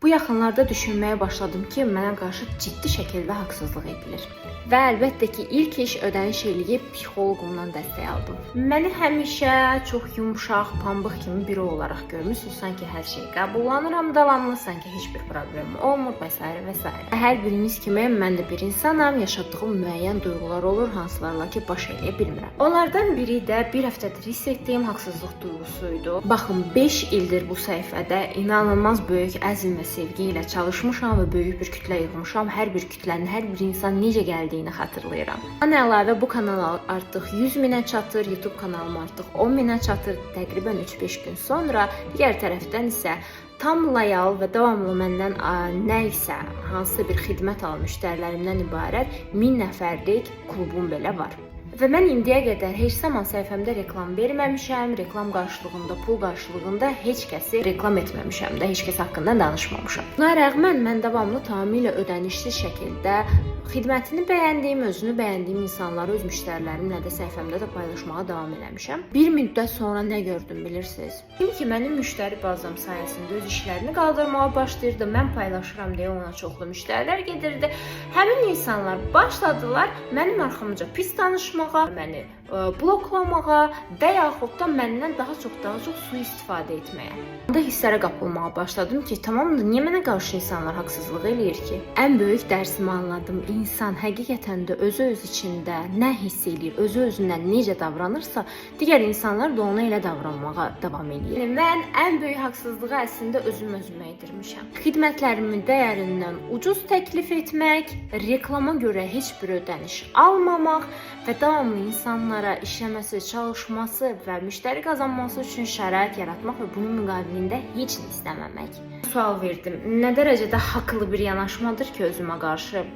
Bu yaxınlarda düşünməyə başladım ki, mənə qarşı ciddi şəkildə haqsızlıq edilir. Və əlbəttə ki, ilk iş ödəniş eləyib psixoloqumdan dəstək aldım. Məni həmişə çox yumşaq, pambıq kimi biri olaraq görmüsünüz, sanki hər şey qəbullanıram, davamlı, sanki heç bir problem olmur və s. və s. Hər biriniz kimi mən də bir insanam, yaşadığım müəyyən duyğular olur, hansılarla ki, baş eləyə bilmirəm. Onlardan biri də bir həftədir hiss etdiyim haqsızlıq duyğusuydu. Baxın, 5 ildir bu səhifədə inanılmaz böyük əzm və sevgi ilə çalışmışam və böyük bir kütlə yığmışam. Hər bir kütlənin, hər bir insan necə gəldiyini xatırlayıram. Bundan əlavə bu kanal artıq 100 minə çatır, YouTube kanalım artıq 10 minə çatır. Təqribən 3-5 gün sonra digər tərəfdən isə tam loyal və davamlı məndən nə isə hansısa bir xidmət alan müştərilərimdən ibarət 1000 nəfərlik klubum belə var. Və mən indiyə qədər heç zaman səhifəmdə reklam verməmişəm, reklam qarşılığında, pul qarşılığında heç kəsi reklam etməmişəm də, heç kəs haqqında danışmamışam. Buna rəğmən mən davamlı tamamilə ödənişsiz şəkildə xidmətini bəyəndiyim, özünü bəyəndiyim insanları öz müştərilərimlə də səhifəmdə də paylaşmağa davam eləmişəm. Bir müddət sonra nə gördüm bilirsiniz? Çünki mənim müştəri bazam sayəsində öz işlərini qaldırmağa başlayırdı. Mən paylaşıram deyə ona çoxlu müştərilər gedirdi. Həmin insanlar başladılar mənim arxamca pis danışmağa, məni bloklamağa və yaxud da məndən daha çox sui-istifadə etməyə. Onda hisslərə qapılmağa başladım ki, tamamdır, niyə mənə qarşı insanlar haqsızlıq eləyir ki? Ən böyük dərsimi anladım. İnsan həqiqətən də öz içində nə hiss eləyir, özündən necə davranırsa, digər insanlar da ona elə davranmağa davam edir. Mən ən böyük haqsızlığı əslində özümə edirmişəm. Xidmətlərimin dəyərindən ucuz təklif etmək, reklama görə heç bir ödəniş almamaq və davamlı insanlara işləməsi, çalışması və müştəri qazanması üçün şərait yaratmaq və bunun müqabilində heç nə istəməmək. Sual verdim, nə dərəcədə haqlı bir yanaşmadır ki özümə qarşı?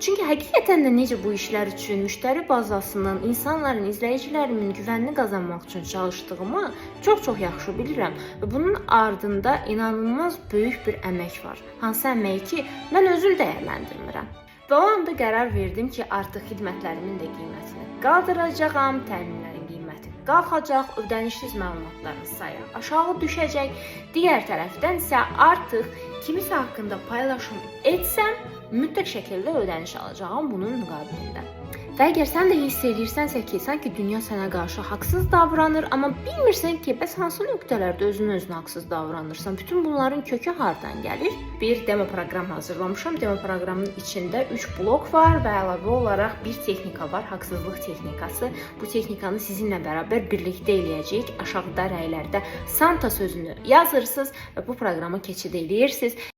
Çünki həqiqətən də necə bu işlər üçün müştəri bazasının, insanların, izləyicilərimin güvənini qazanmaq üçün çalışdığımı çox yaxşı bilirəm və bunun ardında inanılmaz böyük bir əmək var. Hansı əməyi ki, mən özüm dəyərləndirmirəm. Və o anda qərar verdim ki, artıq xidmətlərimin də qiymətini qaldıracağam, təminlərin qiyməti qalxacaq, ödənişsiz məlumatların sayı aşağı düşəcək. Digər tərəfdən isə artıq kimisə haqqında paylaşım etsəm, mütləq şəkildə ödəniş alacağam bunun müqabilində. Və əgər sən də hiss edirsənsə ki, sanki dünya sənə qarşı haqsız davranır, amma bilmirsən ki, bəs hansı nöqtələrdə özünə haqsız davranırsan, bütün bunların kökü hardan gəlir? Bir demo proqram hazırlamışam. Demo proqramının içində 3 blok var və əlavə olaraq bir texnika var, haqsızlıq texnikası. Bu texnikanı sizinlə bərabər birlikdə eləyəcəyik. Aşağıda rəylərdə Santa sözünü yazırsınız və bu proqrama keçid eləyirsiniz.